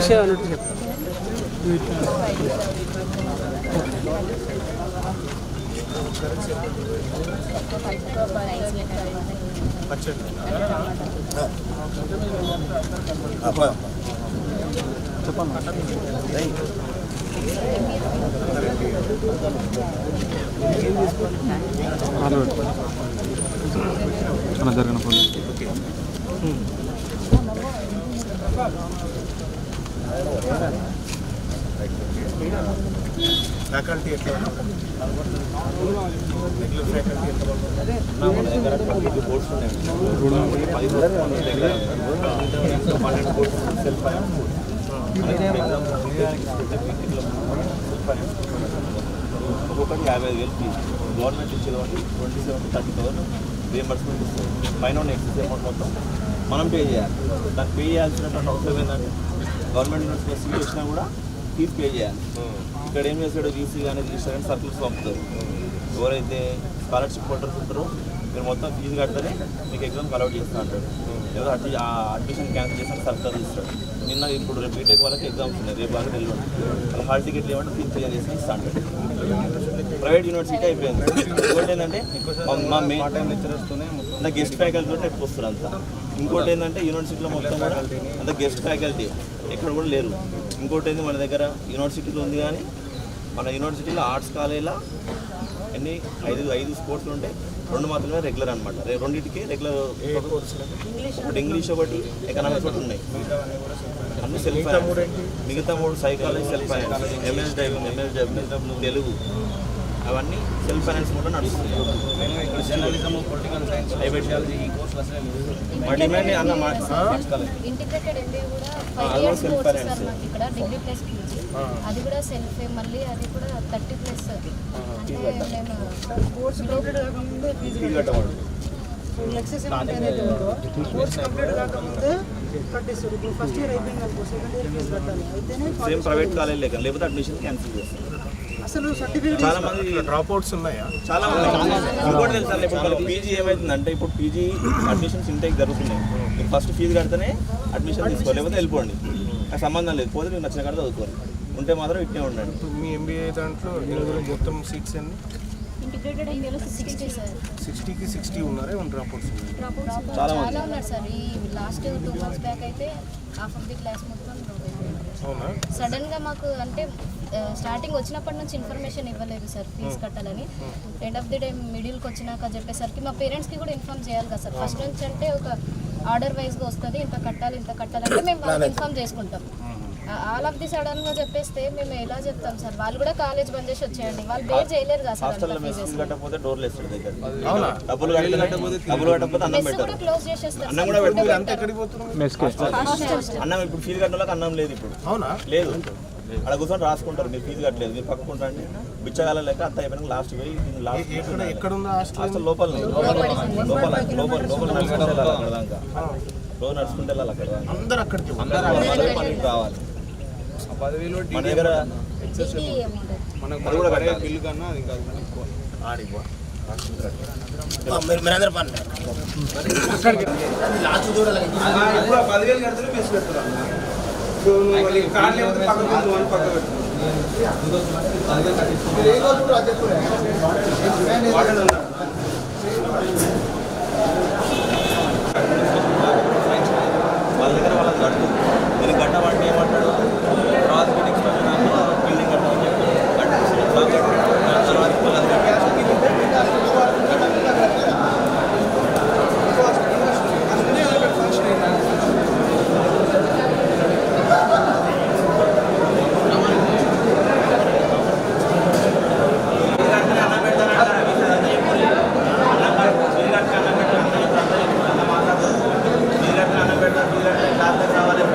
విషయం అన్నట్టు చెప్పు. జరిగిన ఫ్యాకల్టీ ఎట్లా రెగ్యులర్ ఫ్యాకల్టీ ఎట్లా మన దగ్గర 12 బోర్డ్స్ ఉన్నాయి. 10 బోర్డ్స్ సెల్ఫ్ ఒక్కొక్కటి 55,000 ఫీజు గవర్నమెంట్ ఇచ్చేది 27-30,000 రియంబర్స్మెంట్ ఇస్తుంది. పైన ఉన్న ఎక్సెస్ అమౌంట్ మొత్తం మనం పే చేయాలి. దానికి పే చేయాల్సినటువంటి అవసరం ఏంటంటే గవర్నమెంట్ యూనివర్సిటీలో సీట్ వచ్చినా కూడా ఫీజు పే చేయాలి. ఇక్కడ ఏం చేస్తాడు వీసీ కానీ రిజిస్టర్ కానీ సర్కిల్స్ పంపుతారు. ఎవరైతే స్కాలర్షిప్ హోల్డర్స్ ఉంటారో మీరు మొత్తం ఫీజు కడితేనే మీకు ఎగ్జామ్కి అలౌట్ చేస్తూ అంటాడు. ఏదో అడ్మిషన్ క్యాన్సిల్ చేసిన సర్కిల్ ఇస్తాడు. నిన్న ఇప్పుడు రేపు బీటెక్ వాళ్ళకి ఎగ్జామ్స్ ఉన్నాయి, రేపు వాళ్ళకి వెళ్ళండి. వాళ్ళ హాల్ టికెట్లు ఏమంటే ఫీజు క్లియర్ చేసి ఇస్తా అంటాడు. ప్రైవేట్ యూనివర్సిటీ అయిపోయింది. ఇంకోటి ఏంటంటే మా మెయిన్ టైం లెక్చరర్స్తోనే అంత గెస్ట్ ఫ్యాకల్టీ ఎక్కువ వస్తారు అంతా. ఇంకోటి ఏంటంటే యూనివర్సిటీలో మొత్తం కూడా అంత గెస్ట్ ఫ్యాకల్టీ ఎక్కడ కూడా లేరు. ఇంకోటి ఏంటి మన దగ్గర యూనివర్సిటీలో ఉంది కానీ మన యూనివర్సిటీలో ఆర్ట్స్ కాలేజీలో ఎన్ని 5 స్పోర్ట్స్లు ఉంటాయి, 2 మాత్రమే రెగ్యులర్ అనమాట. రెండింటికి రెగ్యులర్ ఒకటి ఇంగ్లీష్ ఒకటి ఎకనామిక్స్ ఒకటి ఉన్నాయి. అన్ని సెల్ఫ్ మిగతా 3 psychology self finance, MSW Telugu అవన్నీ సెల్ఫ్ ఫైనాన్స్ కూడా నడుస్తుంది. మా డిమాండ్ అన్న ఇంటిగ్రేటెడ్ ఎంబీఏ కూడా 5 ఇయర్స్ కోర్స్ సార్ మాకు ఇక్కడ డిగ్రీ ప్లస్ పీజీ. అది కూడా సెల్ఫ్ మళ్ళీ అది కూడా 30+ అంటే మేము కోర్స్ కంప్లీట్ కాకముందే ఫీజు కట్టవాలి. ఎక్సెస్ అమౌంట్ ఏదైతే ఉందో కోర్స్ కంప్లీట్ కాకముందే కట్టేస్తారు. ఇప్పుడు ఫస్ట్ ఇయర్ అయిపోయింది అనుకో, సెకండ్ ఇయర్ ఫీజు కట్టాలి. అయితేనే సేమ్ ప్రైవేట్ కాలేజ్ లేకపోతే అడ్మిషన్ క్యాన్సిల్ చేస్తారు. అసలు సర్టిఫికేట్ చాలా మంది డ్రాప్ అవుట్స్ ఉన్నాయా? చాలా ఉన్నాయి. ఇంకోటి తెలుసా, ఇప్పుడు పీజీ ఏమైతుందంటే ఇప్పుడు పీజీ అడ్మిషన్స్ ఇంటేక్ జరుగుతున్నాయి. మీరు ఫస్ట్ ఫీజు కడితేనే అడ్మిషన్ తీసుకోవాలి, లేకపోతే వెళ్ళిపోండి. నాకు సంబంధం లేదు, పోతే మీకు నచ్చిన కాడ చదువుకోవాలి. ఉంటే మాత్రం ఇట్నే ఉండండి. మీ ఎంబీఏ దాంట్లో మొత్తం సీట్స్ ఎన్ని? Integrated ఎంబీఏలో 60 sir. 60కి 60 ఉన్నారా? డ్రాప్ అవుట్స్ చాలా ఉన్నారు సార్. ఈ లాస్ట్ 2 months బ్యాక్ అయితే హాఫ్ ఆఫ్ ది క్లాస్ మొత్తం సడన్ గా మాకు అంటే స్టార్టింగ్ వచ్చినప్పటి నుంచి ఇన్ఫర్మేషన్ ఇవ్వలేదు సార్ ఫీజు కట్టాలని. ఎండ్ ఆఫ్ ది డే మిడిల్కి వచ్చినాక చెప్పేసరికి మా పేరెంట్స్కి కూడా ఇన్ఫార్మ్ చేయాలి కదా సార్. ఫస్ట్ నుంచి అంటే ఒక ఆర్డర్ వైజ్గా వస్తుంది, ఇంత కట్టాలంటే మేము వాళ్ళకి ఇన్ఫార్మ్ చేసుకుంటాం. ఆల్ ఆఫ్ ది సడన్ గా చెప్పేస్తే మేము ఎలా చెప్తాం సార్? వాళ్ళు కూడా కాలేజ్ బంద్ చేసి వచ్చేయండి, వాళ్ళు బేర్ చేయలేరు కదా సార్. క్లోజ్ చేసేస్తారు. అన్నం ఇప్పుడు ఫీజు కట్టడానికి అన్నం లేదు ఇప్పుడు. అవునా? లేదు. అక్కడ కూర్చొని రాసుకుంటారు, మీరు ఫీజు కట్టలేదు, మీరు పక్కకుంటారండి. బిచ్చగాల లెక్క అంత అయిపోయినా లాస్ట్ పోయి హాస్టల్ లోపల నడుచుకుంటే వెళ్ళాలి. అక్కడ దాకా రోజు నడుచుకుంటే వెళ్ళాలి. అక్కడ అందరూ అక్కడికి పనికి రావాలి. మన దగ్గర అది కూడా బిల్లు కన్నా అది ఇంకా ఆడిపో ఇప్పుడు 10,000 కడితే మెస్ పెడుతున్నాం. వాళ్ళ దగ్గర వాళ్ళకి కట్టు మీరు కట్టమంటే ఏమంటాడు, తర్వాత బిల్డింగ్ కట్టమని చెప్పి రావాలి.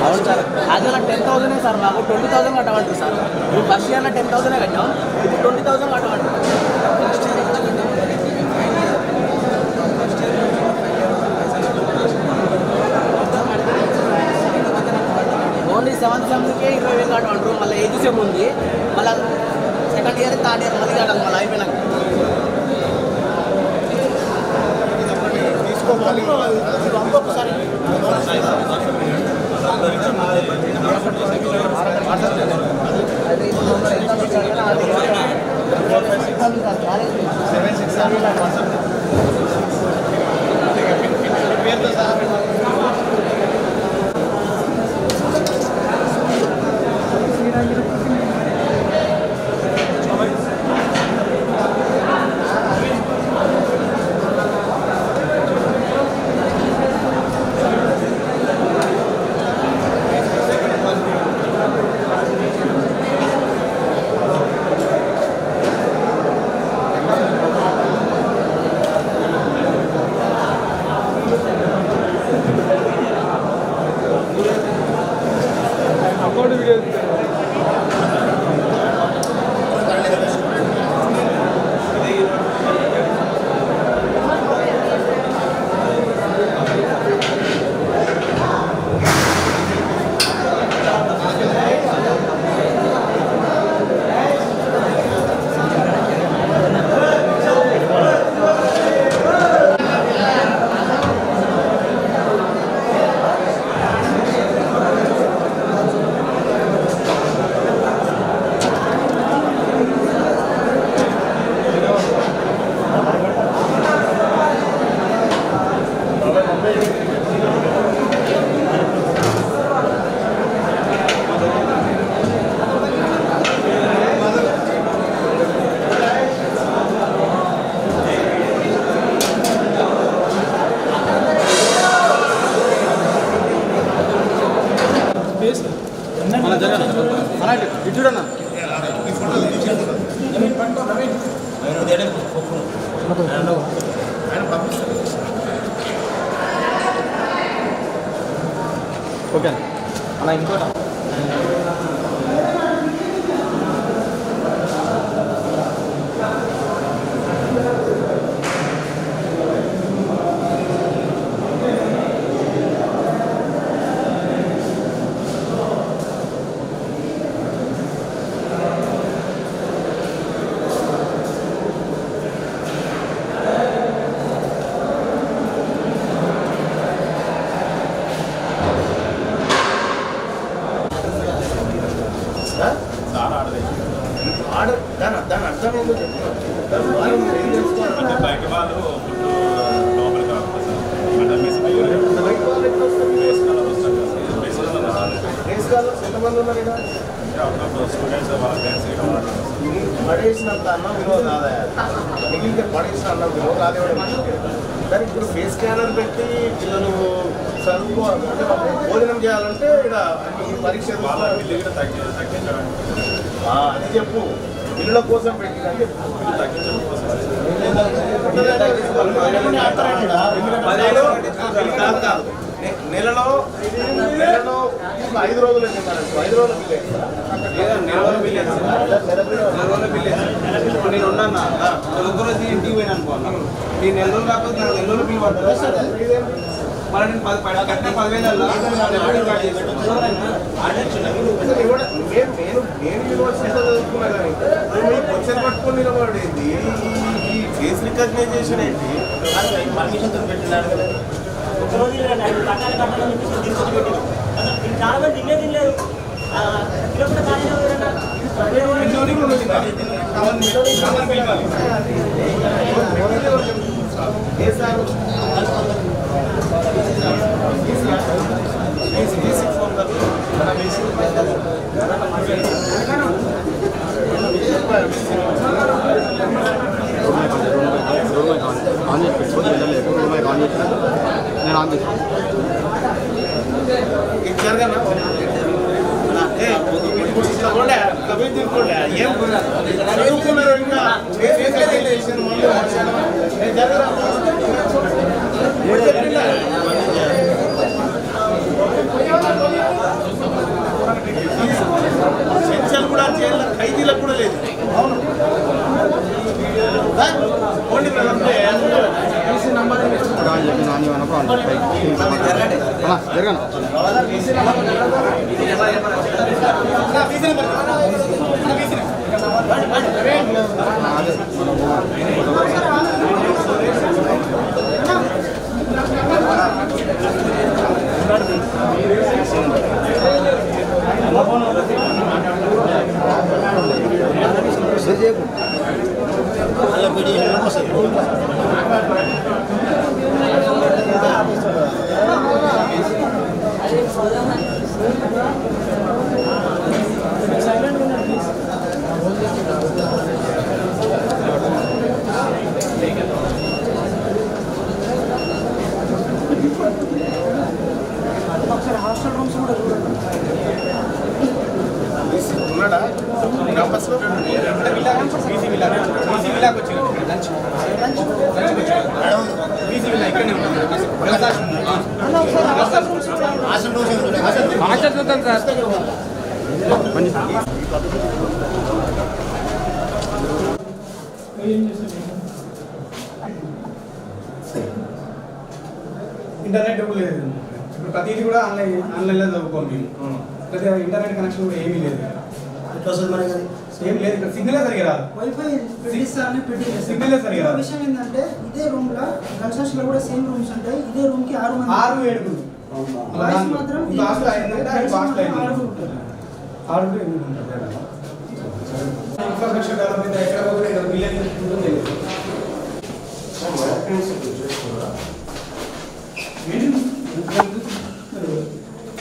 అవును సార్, అది 10,000 సార్, మాకు 20,000 కట్టమంటారు సార్. మేము ఫస్ట్ ఇయర్లో 10,000 కట్టాం, ఇప్పుడు 20,000 కట్టమంటారు. Only 7th సెమ్కే 20,000 కట్టమంటారు. మళ్ళీ 8th సెమ్ ఉంది, మళ్ళీ సెకండ్ ఇయర్ థర్డ్ ఇయర్ మళ్ళీ కట్టాలి. మళ్ళీ అయిపోయినాక ఒకసారి ఓకే అలా ఇంకోట దాని అర్థం ఏంటో అంటే బయట వాళ్ళు లోపలికి ఎంతమంది ఉన్నారు ఇక్కడ స్టూడెంట్స్ పడేసినంత అన్నం విలువ కాదా మిగిలితే పడేసిన అన్నం విలువ కాదే దానికి ఇప్పుడు ఫేస్ స్కానర్ పెట్టి పిల్లలు చదువుకోవాలి అంటే భోజనం చేయాలంటే ఇక్కడ పరీక్ష అది చెప్పు పిల్లల కోసం పెట్టి నెలలో 5 రోజులు చెప్పారు 5 రోజులు నేను ఉన్నాను ఒక్కరోజు ఇంటికి పోయినా అనుకోన్నా నేను నెల రోజులు కాకపోతే నాకు నెల రోజులు బిల్లు పడుతుంది మరి నేను 10,000 క్వశ్చన్ పట్టుకొని నిలబడేది ఈ ఫేస్ రికగ్నైజేషన్ ఏంటి పర్మిషన్ పెట్టినాడు కదా ఒకరోజు చాలా మంది తినలేదు నేను ఆన్ చేస్తాను సెన్షన్ కూడా చేయాలి ఖైదీలకు కూడా లేదు అవును జరగను హాస్టల్ రూమ్స్ కూడా ఉన్నాడా క్యాంపస్లో బీసీ విల్లాకి వచ్చి బీసీ విల్లా ఇక్కడనే ఇంటర్నెట్ లేదు ఇప్పుడు ప్రతిదీ కూడా ఆన్లైన్లో చదువుకోండి ప్రతి ఇంటర్నెట్ కనెక్షన్ కూడా ఏమీ లేదు ఏం లేదు ఇక్కడ సిగ్నలే సరిగా రాదు వైఫై పెట్టిస్తారని పెట్టింది సిగ్నలే సరిగా రాదు విషయం ఏంటంటే ఇదే రూమ్ లో కన్స్ట్రక్షన్ లో కూడా సేమ్ రూమ్స్ ఉంటాయి ఇదే రూమ్ కి 6 మంది 6-7 బాయ్స్ మాత్రం హాస్టల్ అయిందంటే హాస్టల్ అయింది 6 ఇన్ఫర్మేషన్ డెవలప్మెంట్ ఎక్కడ పోతే విలేజ్ ఉంటుంది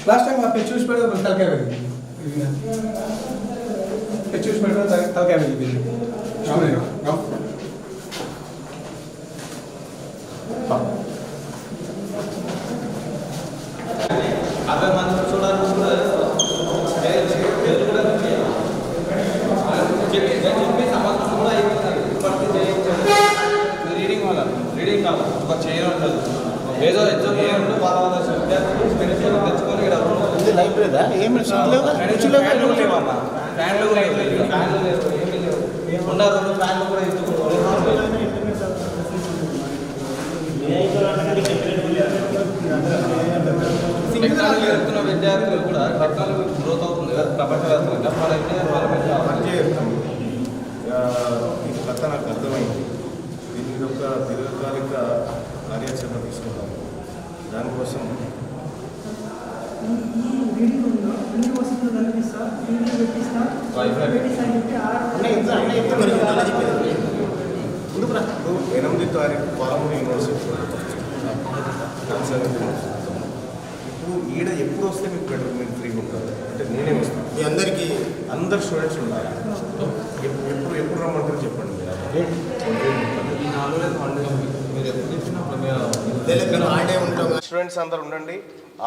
లాస్ట్ టైం आप చూసి పెడితే తలకాయ వెళ్ళింది చూసి పెడితే తలకాయ వెళ్ళింది రీడింగ్ వల్ల రీడింగ్ కాదు ఒక చేయడం ఉంటుంది ఏదో ఎగ్జామ్ చేయాలంటే వాళ్ళ విద్యార్థులు తెచ్చుకొని ఇక్కడ లైబ్రరీదా ఏమి ఫ్యాన్లు లేవన్నా ఫ్యాన్లు ఉన్నారు ఫ్యాన్లు కూడా టెక్నాలజీ ఎదుగుతున్న విద్యార్థులు కూడా టెక్నాలజీ గ్రోత్ అవుతుంది కదా ప్రపంచవ్యాప్తంగా మన ఇండియా ఇది కథ నాకు అర్థమైంది దీని ఒక దీర్ఘకాలిక కార్యాచరణ తీసుకుంటాం దానికోసం ఈ రీడింగ్ రూమ్ లో అన్ని వసతులు కల్పిస్తా టీవీ పెట్టిస్తా పెట్టిస్తా అని చెప్పి 8 తారీఖు పాలమూరు యూనివర్సిటీ ఇప్పుడు ఈడ ఎప్పుడు వస్తే మీకు బెటర్ మీరు ఫ్రీగా ఉంటారు అంటే నేనే వస్తాను మీ అందరికీ అందరు స్టూడెంట్స్ ఉన్నారు ఎప్పుడు రమ్మంటారు చెప్పండి స్టూడెంట్స్ అందరు ఉండండి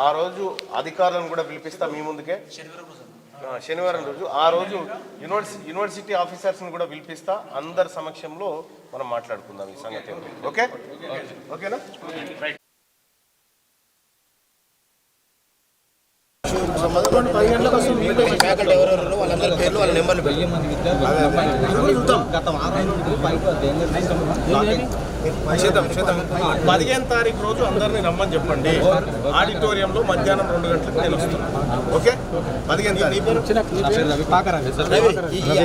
ఆ రోజు అధికారులను కూడా పిలిపిస్తా మీ ముందుకే శనివారం రోజు ఆ రోజు యూనివర్సిటీ ఆఫీసర్స్ని కూడా పిలిపిస్తా అందరి సమక్షంలో మనం మాట్లాడుకుందాం ఈ సంగతి ఓకే ఓకేనా రైట్ మంది విద్యార్థులు గత వారం నుండి బయట చేద్దాం 15వ తారీఖు రోజు అందరినీ రమ్మని చెప్పండి. ఆడిటోరియంలో మధ్యాహ్నం 2 గంటలకు నేను వస్తాను. ఓకే, 15వ తారీఖు.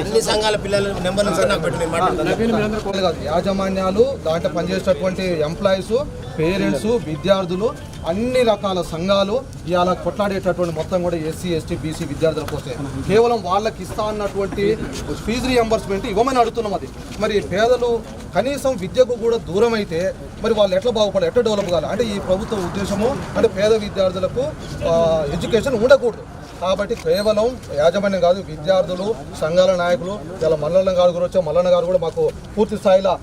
అన్ని సంఘాల పిల్లల నెంబర్ నాకు పెట్టిన యాజమాన్యాలు, దాంట్లో పనిచేసేటటువంటి ఎంప్లాయీస్, పేరెంట్స్, విద్యార్థులు, అన్ని రకాల సంఘాలు ఇవాళ కొట్లాడేటటువంటి మొత్తం కూడా ఎస్సీ, ఎస్టీ, బీసీ విద్యార్థుల కోసమే. కేవలం వాళ్ళకి ఇస్తా అన్నటువంటి ఫీజు రియంబర్స్మెంట్ ఇవ్వమని అడుగుతున్నాం. అది మరి పేదలు కనీసం విద్యకు కూడా దూరం అయితే మరి వాళ్ళు ఎట్లా బాగుపడాలి, ఎట్లా డెవలప్ కావాలి అంటే ఈ ప్రభుత్వ ఉద్దేశము అంటే పేద విద్యార్థులకు ఎడ్యుకేషన్ ఉండకూడదు. కాబట్టి కేవలం యాజమాన్యం కాదు, విద్యార్థులు, సంఘాల నాయకులు, ఇలా మల్లన్న గారు కూడా వచ్చారు. మల్లన్న గారు కూడా మాకు పూర్తి స్థాయిలో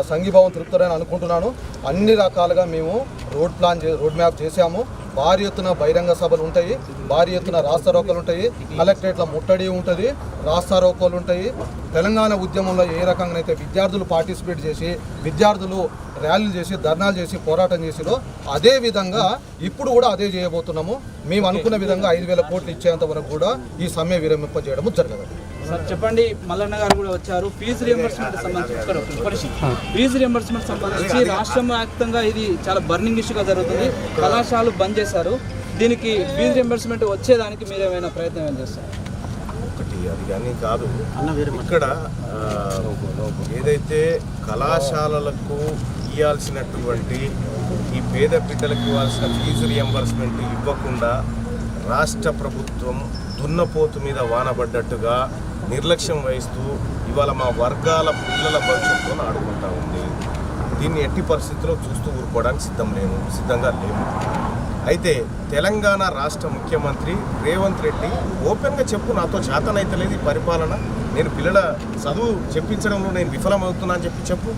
సంఘీభావం తెలుపుతారని అనుకుంటున్నాను. అన్ని రకాలుగా మేము రోడ్ మ్యాప్ చేశాము. భారీ ఎత్తున బహిరంగ సభలు ఉంటాయి, భారీ ఎత్తున రాస్తారోకోలు ఉంటాయి, కలెక్టరేట్ల ముట్టడి ఉంటుంది, రాస్తారోకోలు ఉంటాయి. తెలంగాణ ఉద్యమంలో ఏ రకంగా అయితే విద్యార్థులు పార్టిసిపేట్ చేసి, విద్యార్థులు ర్యాలీలు చేసి, ధర్నాలు చేసి పోరాటం చేసిరో అదే విధంగా ఇప్పుడు కూడా అదే చేయబోతున్నాము. మేము అనుకున్న విధంగా 5,000 కోట్లు ఇచ్చేంత వరకు కూడా ఈ సమ్మె విరమింపజేయడం జరగదు. సార్ చెప్పండి, మల్లన్న గారు కూడా వచ్చారు. ఫీజు రియంబర్స్మెంట్ సంబంధించి ఫీజు రియంబర్స్మెంట్ సంబంధించి రాష్ట్రం వ్యాప్తంగా ఇది చాలా బర్నింగ్ ఇష్యూగా జరుగుతుంది. కళాశాలలు బంద్ చేశారు. దీనికి ఫీజు రియంబర్స్మెంట్ వచ్చేదానికి మీరు ఏమైనా ప్రయత్నం ఏం చేస్తారు? ఒకటి అది కానీ కాదు, ఇక్కడ ఏదైతే కళాశాలలకు ఇవ్వాల్సినటువంటి ఈ పేద బిడ్డలకు ఇవ్వాల్సిన ఫీజు రియంబర్స్మెంట్ ఇవ్వకుండా రాష్ట్ర ప్రభుత్వం దున్నపోతు మీద వానబడ్డట్టుగా నిర్లక్ష్యం వహిస్తూ ఇవాళ మా వర్గాల పిల్లల భవిష్యత్తులో ఆడుకుంటా ఉంది. దీన్ని ఎట్టి పరిస్థితుల్లో చూస్తూ ఊరుకోవడానికి సిద్ధంగా లేము. అయితే తెలంగాణ రాష్ట్ర ముఖ్యమంత్రి రేవంత్ రెడ్డి ఓపెన్గా చెప్పు, నాతో చేతనైతే లేదు ఈ పరిపాలన, నేను పిల్లల చదువు చెప్పించడంలో నేను విఫలమవుతున్నా అని చెప్పు.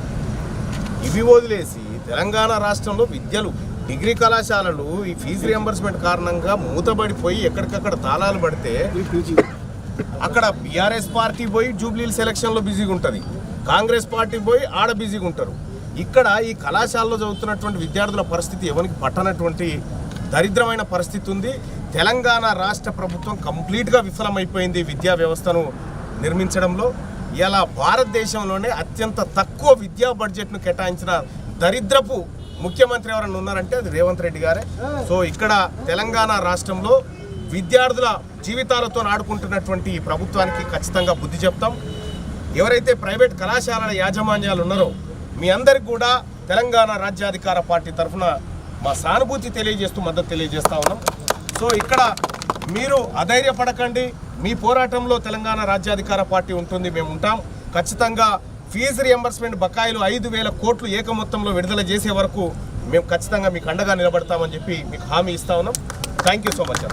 ఇవి వదిలేసి తెలంగాణ రాష్ట్రంలో డిగ్రీ కళాశాలలు ఈ ఫీజు రియంబర్స్మెంట్ కారణంగా మూతబడిపోయి ఎక్కడికక్కడ తాళాలు పడితే అక్కడ బీఆర్ఎస్ పార్టీ పోయి జూబ్లీహిల్స్ ఎలక్షన్లో బిజీగా ఉంటుంది, కాంగ్రెస్ పార్టీ పోయి ఆడ బిజీగా ఉంటారు. ఇక్కడ ఈ కళాశాలలో చదువుతున్నటువంటి విద్యార్థుల పరిస్థితి ఎవరికి పట్టనటువంటి దరిద్రమైన పరిస్థితి ఉంది. తెలంగాణ రాష్ట్ర ప్రభుత్వం కంప్లీట్గా విఫలమైపోయింది విద్యా వ్యవస్థను నిర్మించడంలో. ఇలా భారతదేశంలోనే అత్యంత తక్కువ విద్యా బడ్జెట్ను కేటాయించిన దరిద్రపు ముఖ్యమంత్రి ఎవరైనా ఉన్నారంటే అది రేవంత్ రెడ్డి గారే. సో ఇక్కడ తెలంగాణ రాష్ట్రంలో విద్యార్థుల జీవితాలతో ఆడుకుంటున్నటువంటి ఈ ప్రభుత్వానికి ఖచ్చితంగా బుద్ధి చెప్తాం. ఎవరైతే ప్రైవేట్ కళాశాలల యాజమాన్యాలు ఉన్నారో మీ అందరికి కూడా తెలంగాణ రాజ్యాధికార పార్టీ తరఫున మా సానుభూతి తెలియజేస్తూ మద్దతు తెలియజేస్తా ఉన్నాం. సో ఇక్కడ మీరు అధైర్యపడకండి, మీ పోరాటంలో తెలంగాణ రాజ్యాధికార పార్టీ ఉంటుంది, మేము ఉంటాం. ఖచ్చితంగా ఫీజు రియంబర్స్మెంట్ బకాయిలు 5,000 కోట్లు ఏకమొత్తంలో విడుదల చేసే వరకు మేము ఖచ్చితంగా మీకు అండగా నిలబడతామని చెప్పి మీకు హామీ ఇస్తా ఉన్నాం. Thank you so much.